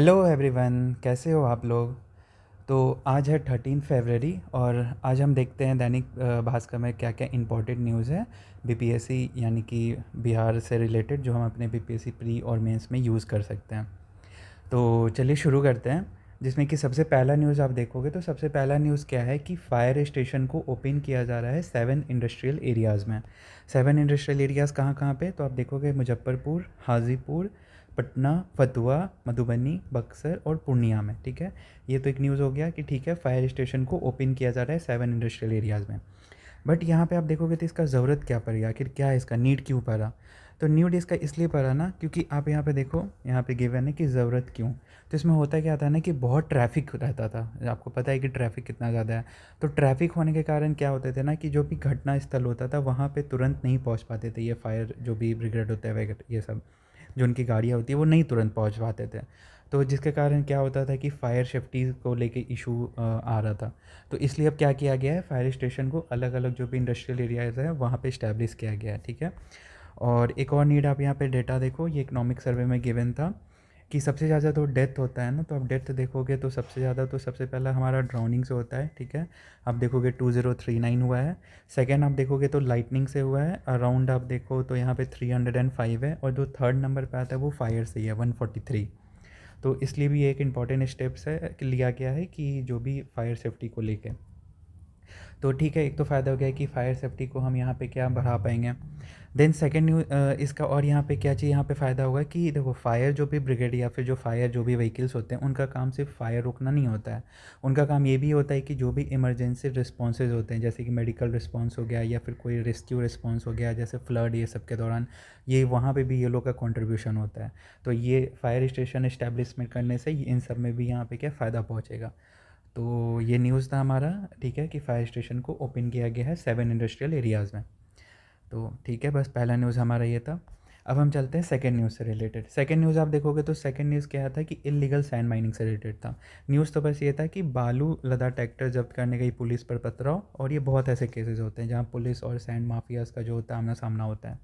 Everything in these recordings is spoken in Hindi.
हेलो एवरीवन, कैसे हो आप लोग। तो आज है 13 फरवरी और आज हम देखते हैं दैनिक भास्कर में क्या क्या इंपॉर्टेंट न्यूज़ है बीपीएससी यानी कि बिहार से रिलेटेड, जो हम अपने बीपीएससी प्री और मेंस में यूज़ कर सकते हैं। तो चलिए शुरू करते हैं। जिसमें कि सबसे पहला न्यूज़ आप देखोगे तो सबसे पहला न्यूज़ क्या है कि फायर स्टेशन को ओपन किया जा रहा है 7 इंडस्ट्रियल एरियाज़ में। 7 इंडस्ट्रियल एरियाज़ कहाँ कहाँ पे, तो आप देखोगे मुजफ्फरपुर, हाजीपुर, पटना, फतुहा, मधुबनी, बक्सर और पूर्णिया में। ठीक है, ये तो एक न्यूज़ हो गया कि ठीक है फायर स्टेशन को ओपन किया जा रहा है 7 इंडस्ट्रियल एरियाज़ में। बट यहाँ पे आप देखोगे तो इसका ज़रूरत क्या पड़ेगा, आखिर क्या है इसका नीड क्यों पड़ा। तो नीड इसका इसलिए पड़ा ना क्योंकि आप यहाँ पे देखो, यहाँ पे गिवन है कि ज़रूरत क्यों। तो इसमें होता क्या था ना कि बहुत ट्रैफिक रहता था, आपको पता है कि ट्रैफिक कितना ज़्यादा है। तो ट्रैफिक होने के कारण क्या होते थे ना कि जो भी घटना स्थल होता था वहाँ पे तुरंत नहीं पहुँच पाते थे ये फायर जो भी ब्रिगेड होता है वगैरह, ये सब जो उनकी गाड़ियाँ होती है वो नहीं तुरंत पहुँच पाते थे। तो जिसके कारण क्या होता था कि फायर सेफ्टी को लेके इशू आ रहा था। तो इसलिए अब क्या किया गया है, फायर स्टेशन को अलग अलग जो भी इंडस्ट्रियल एरियाज़ है वहाँ पे इस्टेब्लिश किया गया है। ठीक है, और एक और नीड आप यहाँ पे डेटा देखो, ये इकोनॉमिक सर्वे में गिवन था कि सबसे ज़्यादा तो डेथ होता है ना, तो आप डेथ देखोगे तो सबसे ज़्यादा तो सबसे पहला हमारा ड्राउनिंग से होता है। ठीक है, आप देखोगे 2039 हुआ है। सेकेंड आप देखोगे तो लाइटनिंग से हुआ है, अराउंड आप देखो तो यहाँ पे 305 है, और जो थर्ड नंबर पे आता है वो फायर से ही है 143। तो इसलिए भी एक इम्पॉर्टेंट स्टेप्स है कि लिया गया है कि जो भी फायर सेफ्टी को लेके। तो ठीक है, एक तो फ़ायदा हो गया कि फायर सेफ्टी को हम यहाँ पे क्या बढ़ा पाएंगे। देन सेकेंड न्यू इसका और यहाँ पे क्या चीज़ यहाँ पे फ़ायदा होगा कि देखो फायर जो भी ब्रिगेड या फिर जो फायर जो भी व्हीकल्स होते हैं उनका काम सिर्फ फायर रोकना नहीं होता है। उनका काम ये भी होता है कि जो भी इमरजेंसी रिस्पॉन्सेज होते हैं जैसे कि मेडिकल रिस्पॉन्स हो गया या फिर कोई रेस्क्यू रिस्पॉन्स हो गया जैसे फ्लड, ये सब के दौरान ये वहाँ पे भी ये लोग का कंट्रीब्यूशन होता है। तो ये फायर स्टेशन इस्टेब्लिशमेंट करने से इन सब में भी यहाँ पे क्या फ़ायदा पहुँचेगा। तो ये न्यूज़ था हमारा, ठीक है, कि फायर स्टेशन को ओपन किया गया है 7 इंडस्ट्रियल एरियाज़ में। तो ठीक है, बस पहला न्यूज़ हमारा ये था। अब हम चलते हैं सेकंड न्यूज़ से रिलेटेड। सेकंड न्यूज़ आप देखोगे तो सेकंड न्यूज़ क्या था कि इलीगल सैंड माइनिंग से रिलेटेड था। न्यूज़ तो बस ये था कि बालू लदा ट्रैक्टर जब्त करने गई पुलिस पर पथराव, और ये बहुत ऐसे केसेस होते हैं जहाँ पुलिस और सैंड माफियाज़ का जो होता है आमना सामना होता है।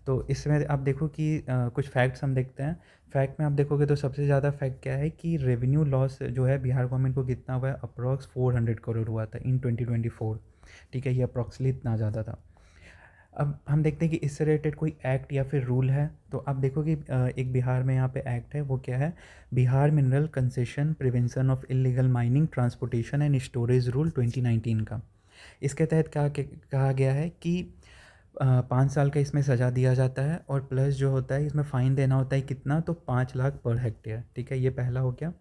तो इसमें आप देखो कि कुछ फैक्ट्स हम देखते हैं। फैक्ट में आप देखोगे तो सबसे ज़्यादा फैक्ट क्या है कि रेवेन्यू लॉस जो है बिहार गवर्नमेंट को कितना हुआ है, अप्रॉक्स 400 करोड़ हुआ था इन 2024। ठीक है, ये अप्रॉक्सली इतना ज़्यादा था। अब हम देखते हैं कि इससे रिलेटेड कोई एक्ट या फिर रूल है, तो आप देखो कि एक बिहार में यहाँ पे एक्ट है, वो क्या है, Bihar mineral concession prevention of illegal mining transportation and storage rule 2019 का। इसके तहत कहा गया है कि 5 साल का इसमें सज़ा दिया जाता है, और प्लस जो होता है इसमें फ़ाइन देना होता है कितना, तो 5 लाख पर हेक्टेयर। ठीक है, ये पहला हो गया।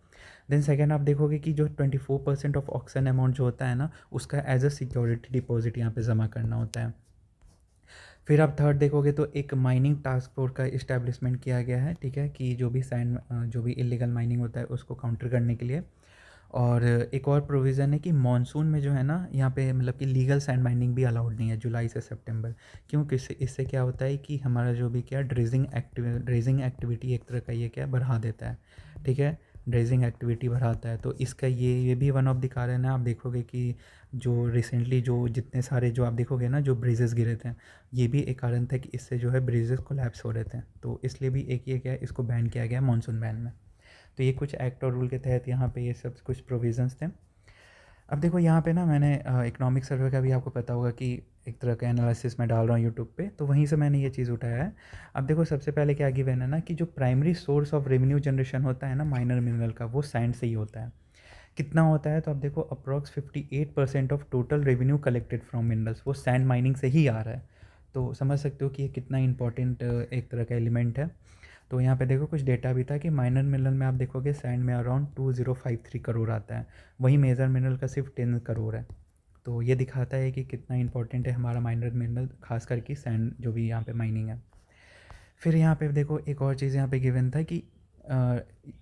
देन सेकेंड आप देखोगे कि जो 24% ऑफ ऑक्शन अमाउंट जो होता है ना, उसका एज अ सिक्योरिटी डिपॉजिट यहाँ पे जमा करना होता है। फिर आप थर्ड देखोगे तो एक माइनिंग टास्क फोर्स का इस्टेब्लिशमेंट किया गया है। ठीक है, कि जो भी सैंड जो भी इलीगल माइनिंग होता है उसको काउंटर करने के लिए। और एक और प्रोविज़न है कि मानसून में जो है ना यहाँ पे मतलब कि लीगल सैंड माइनिंग भी अलाउड नहीं है जुलाई से सितंबर। क्यों, किससे, इससे क्या होता है कि हमारा जो भी क्या ड्रेजिंग एक्टिविटी एक तरह का ये क्या बढ़ा देता है। ठीक है, ड्रेजिंग एक्टिविटी बढ़ाता है, तो इसका ये भी वन ऑफ द कारण है। आप देखोगे कि जो रिसेंटली जो जितने सारे जो आप देखोगे ना जो ब्रिजेस गिरे थे, ये भी एक कारण था कि इससे जो है ब्रिजेस कोलैप्स हो रहे थे। तो इसलिए भी एक ये क्या है, इसको बैन किया गया मानसून बैन में। तो ये कुछ एक्ट और रूल के तहत यहाँ पे ये सब कुछ प्रोविजंस थे। अब देखो यहाँ पे ना मैंने इकोनॉमिक सर्वे का भी आपको पता होगा कि एक तरह का एनालिसिस मैं डाल रहा हूँ यूट्यूब पे, तो वहीं से मैंने ये चीज़ उठाया है। अब देखो सबसे पहले क्या गिवन है ना कि जो primary source of revenue generation होता है ना माइनर मिनरल का, वो सैंड से ही होता है। कितना होता है, तो आप देखो approx 58% of total revenue collected from minerals वो सैंड माइनिंग से ही आ रहा है। तो समझ सकते हो कि ये कितना इंपॉर्टेंट एक तरह का एलिमेंट है। तो यहाँ पे देखो कुछ डेटा भी था कि माइनर मिनरल में आप देखोगे सैंड में अराउंड 2053 करोड़ आता है, वहीं मेजर मिनरल का सिर्फ 10 करोड़ है। तो ये दिखाता है कि कितना इंपॉर्टेंट है हमारा माइनर मिनरल, खास करके सैंड जो भी यहाँ पे माइनिंग है। फिर यहाँ पे देखो एक और चीज़ यहाँ पे गिवन था कि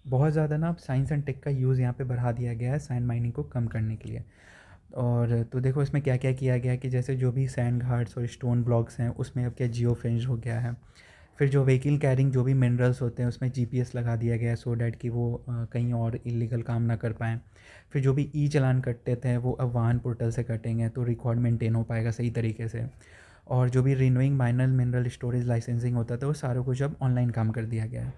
बहुत ज़्यादा ना साइंस एंड टेक का यूज़ यहाँ पे बढ़ा दिया गया है सैंड माइनिंग को कम करने के लिए। और तो देखो इसमें क्या क्या किया गया है कि जैसे जो भी सैंड घाट्स और स्टोन ब्लॉक्स हैं उसमें अब क्या जियो फेंस हो गया है। फिर जो व्हीकल कैरिंग जो भी मिनरल्स होते हैं उसमें जीपीएस लगा दिया गया है सो डैट कि वो कहीं और इलीगल काम ना कर पाएँ। फिर जो भी ई चालान कटते थे वो अब वाहन पोर्टल से कटेंगे तो रिकॉर्ड मेंटेन हो पाएगा सही तरीके से। और जो भी renewing minor mineral storage licensing होता था वो सारा कुछ अब ऑनलाइन काम कर दिया गया है।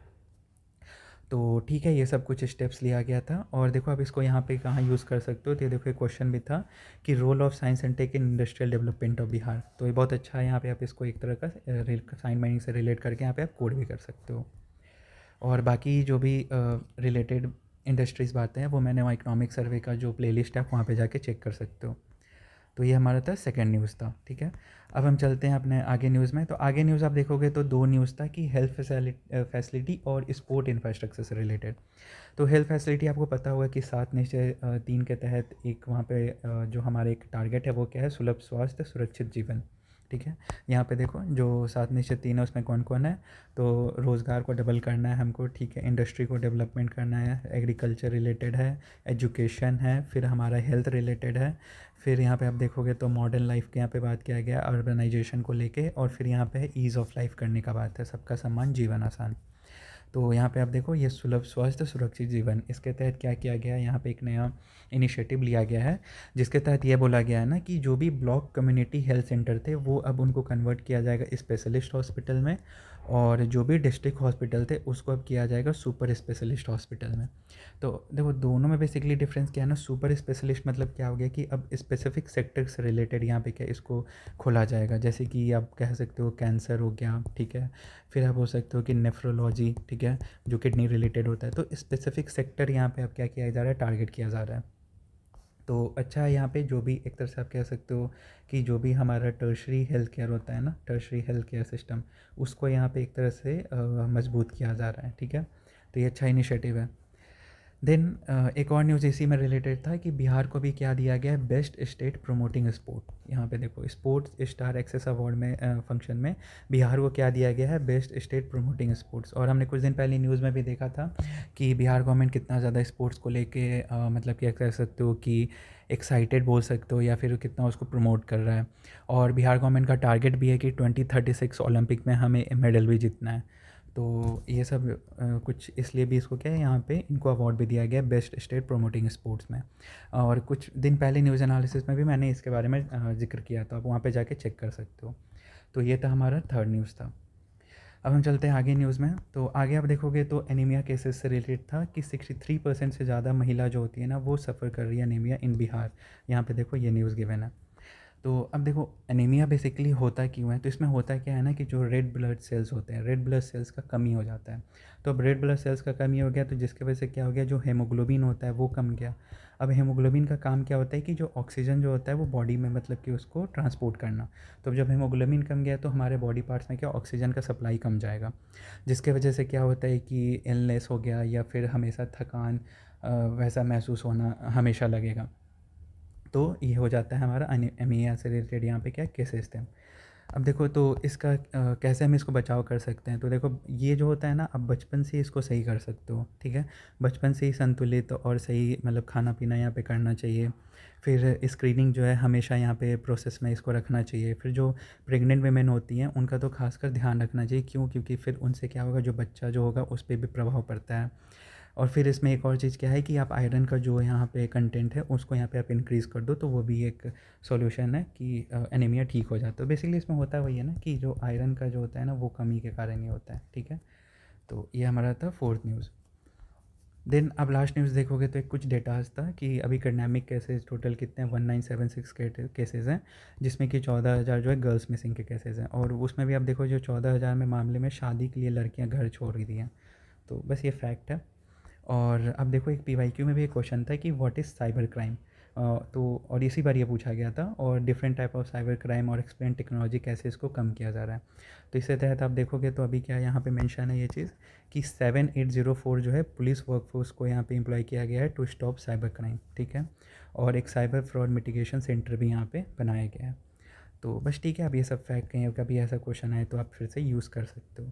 तो ठीक है, ये सब कुछ स्टेप्स लिया गया था। और देखो अब इसको यहाँ पे कहाँ यूज़ कर सकते हो, तो ये देखो एक क्वेश्चन भी था कि role of science and tech in industrial development of Bihar. तो ये बहुत अच्छा है, यहाँ पे आप इसको एक तरह का साइन माइनिंग से रिलेट करके यहाँ पे आप कोड भी कर सकते हो। और बाकी जो भी रिलेटेड इंडस्ट्रीज़ बातें हैं वो मैंने वहाँ इकोनॉमिक सर्वे का जो प्लेलिस्ट है आप वहाँ पे जाके चेक कर सकते हो। तो ये हमारा था सेकंड न्यूज़ था, ठीक है। अब हम चलते हैं अपने आगे न्यूज़ में। तो आगे न्यूज़ आप देखोगे तो दो न्यूज़ था कि हेल्थ फैसिलिटी और स्पोर्ट इंफ्रास्ट्रक्चर से रिलेटेड। तो हेल्थ फैसिलिटी आपको पता होगा कि 7 निश्चय 3 के तहत एक वहाँ पे जो हमारा एक टारगेट है वो क्या है, सुलभ स्वास्थ्य सुरक्षित जीवन, ठीक है। यहाँ पे देखो जो 7 निश्चय 3 है उसमें कौन कौन है, तो रोज़गार को डबल करना है हमको, ठीक है, इंडस्ट्री को डेवलपमेंट करना है, एग्रीकल्चर रिलेटेड है, एजुकेशन है, फिर हमारा हेल्थ रिलेटेड है, फिर यहाँ पे आप देखोगे तो मॉडर्न लाइफ के यहाँ पे बात किया गया अर्बनाइजेशन को लेके, और फिर यहाँ पे है ईज़ ऑफ लाइफ करने का बात है, सबका सम्मान जीवन आसान। तो यहाँ पे आप देखो ये सुलभ स्वास्थ्य सुरक्षित जीवन, इसके तहत क्या किया गया है, यहाँ पे एक नया इनिशिएटिव लिया गया है जिसके तहत ये बोला गया है ना कि जो भी ब्लॉक कम्युनिटी हेल्थ सेंटर थे वो अब उनको कन्वर्ट किया जाएगा स्पेशलिस्ट हॉस्पिटल में, और जो भी डिस्ट्रिक्ट हॉस्पिटल थे उसको अब किया जाएगा सुपर स्पेशलिस्ट हॉस्पिटल में। तो देखो दोनों में बेसिकली डिफरेंस क्या है ना, सुपर स्पेशलिस्ट मतलब क्या हो गया कि अब स्पेसिफिक सेक्टर से रिलेटेड यहाँ पे क्या इसको खोला जाएगा, जैसे कि आप कह सकते हो कैंसर हो गया, ठीक है, फिर आप हो सकते हो कि नेफ्रोलॉजी, ठीक है, जो किडनी रिलेटेड होता है। तो स्पेसिफिक सेक्टर यहाँ पे अब क्या किया जा रहा है, टारगेट किया जा रहा है। तो अच्छा है यहाँ पे जो भी एक तरह से आप कह सकते हो कि जो भी हमारा टर्शरी हेल्थ केयर होता है ना, टर्शरी हेल्थ केयर सिस्टम, उसको यहाँ पे एक तरह से मजबूत किया जा रहा है, ठीक है। तो ये अच्छा इनिशिएटिव है। देन एक और न्यूज़ इसी में रिलेटेड था कि बिहार को भी क्या दिया गया है, बेस्ट स्टेट प्रोमोटिंग स्पोर्ट। यहाँ पे देखो स्पोर्ट्स स्टार एक्सेस अवार्ड में फंक्शन में बिहार को क्या दिया गया है, बेस्ट स्टेट प्रोमोटिंग स्पोर्ट्स। और हमने कुछ दिन पहले न्यूज़ में भी देखा था कि बिहार गवर्नमेंट कितना ज़्यादा स्पोर्ट्स को लेके मतलब क्या कह सकते हो कि एक्साइटेड बोल सकते हो, या फिर कितना उसको प्रमोट कर रहा है। और बिहार गवर्नमेंट का टारगेट भी है कि 2036 ओलंपिक में हमें मेडल भी जीतना है। तो ये सब कुछ इसलिए भी इसको क्या है, यहाँ पे इनको अवार्ड भी दिया गया बेस्ट स्टेट प्रोमोटिंग स्पोर्ट्स में। और कुछ दिन पहले न्यूज़ एनालिसिस में भी मैंने इसके बारे में जिक्र किया था, आप वहाँ पे जाके चेक कर सकते हो। तो ये था हमारा थर्ड न्यूज़ था। अब हम चलते हैं आगे न्यूज़ में। तो आगे आप देखोगे तो एनीमिया केसेस से रिलेटेड था कि 63% से ज़्यादा महिला जो होती है ना वो सफ़र कर रही है एनीमिया इन बिहार। यहाँ पे देखो ये न्यूज़ गिवन है। तो अब देखो एनीमिया बेसिकली होता क्यों है, तो इसमें होता क्या है ना कि जो रेड ब्लड सेल्स होते हैं, रेड ब्लड सेल्स का कमी हो जाता है। तो अब रेड ब्लड सेल्स का कमी हो गया तो जिसकी वजह से क्या हो गया, जो हेमोग्लोबिन होता है वो कम गया। अब हेमोग्लोबिन का काम क्या होता है कि जो ऑक्सीजन जो होता है वो बॉडी में मतलब कि उसको ट्रांसपोर्ट करना। तो अब जब हेमोग्लोबिन कम गया तो हमारे बॉडी पार्ट्स में क्या ऑक्सीजन का सप्लाई कम जाएगा, जिसके वजह से क्या होता है कि इलनेस हो गया, या फिर हमेशा थकान वैसा महसूस होना हमेशा लगेगा। तो ये हो जाता है हमारा एनीमिया से रिलेटेड यहाँ पे क्या केसेस थे। अब देखो तो इसका कैसे हम इसको बचाव कर सकते हैं, तो देखो ये जो होता है ना आप बचपन से इसको सही कर सकते हो, ठीक है। बचपन से ही संतुलित और सही मतलब खाना पीना यहाँ पे करना चाहिए। फिर स्क्रीनिंग जो है हमेशा यहाँ पे प्रोसेस में इसको रखना चाहिए। फिर जो प्रेग्नेंट वेमेन होती हैं उनका तो खासकर ध्यान रखना चाहिए, क्यों, क्योंकि फिर उनसे क्या होगा, जो बच्चा जो होगा उस पर भी प्रभाव पड़ता है। और फिर इसमें एक और चीज़ क्या है कि आप आयरन का जो यहाँ पे कंटेंट है उसको यहाँ पे आप इंक्रीज़ कर दो, तो वो भी एक सॉल्यूशन है कि एनीमिया ठीक हो जाता है। बेसिकली इसमें होता वही है ना कि जो आयरन का जो होता है ना वो कमी के कारण ही होता है, ठीक है। तो ये हमारा था फोर्थ न्यूज़। देन अब लास्ट न्यूज़ देखोगे तो एक कुछ डेटाज था कि अभी कर्नामिक केसेस टोटल कितने हैं, 1976 केसेस हैं, जिसमें कि 14,000 जो है गर्ल्स मिसिंग के केसेस हैं। और उसमें भी आप देखो जो 14,000 में मामले में शादी के लिए लड़कियां घर छोड़ रही हैं। तो बस ये फैक्ट है। और अब देखो एक पीवाईक्यू में भी एक क्वेश्चन था कि व्हाट इज़ साइबर क्राइम। तो और इसी बार ये पूछा गया था, और different type of cyber crime और एक्सप्लेन टेक्नोलॉजी कैसे इसको कम किया जा रहा है। तो इसके तहत आप देखोगे तो अभी क्या यहाँ पे मेंशन है ये चीज़ कि 7804 जो है पुलिस वर्कफोर्स को यहाँ पे एम्प्लॉय किया गया है टू स्टॉप साइबर क्राइम, ठीक है। और एक साइबर फ्रॉड मिटिगेशन सेंटर भी यहाँ पे बनाया गया है। तो बस ठीक है, अब ये सब फैक्ट कहीं कभी ऐसा क्वेश्चन आए तो आप फिर से यूज़ कर सकते हो।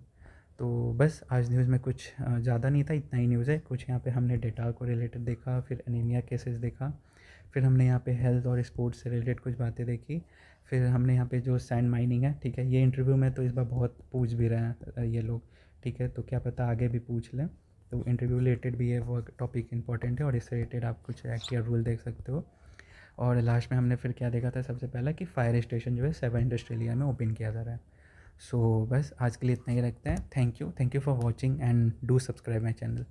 तो बस आज न्यूज़ में कुछ ज़्यादा नहीं था, इतना ही न्यूज़ है। कुछ यहाँ पे हमने डेटा को रिलेटेड देखा, फिर एनीमिया केसेस देखा, फिर हमने यहाँ पे हेल्थ और स्पोर्ट्स से रिलेटेड कुछ बातें देखी, फिर हमने यहाँ पे जो सैंड माइनिंग है, ठीक है, ये इंटरव्यू में तो इस बार बहुत पूछ भी रहे हैं ये लोग, ठीक है, तो क्या पता आगे भी पूछ लें। तो इंटरव्यू रिलेटेड भी ये वो टॉपिक इंपॉर्टेंट है, और इससे रिलेटेड आप कुछ एक्ट या रूल देख सकते हो। और लास्ट में हमने फिर क्या देखा था, सबसे पहला कि फायर स्टेशन जो है 7 इंडस्ट्रियल एरिया में ओपन किया जा रहा है। सो बस आज के लिए इतना ही रखते हैं। Thank you for watching and do subscribe my channel.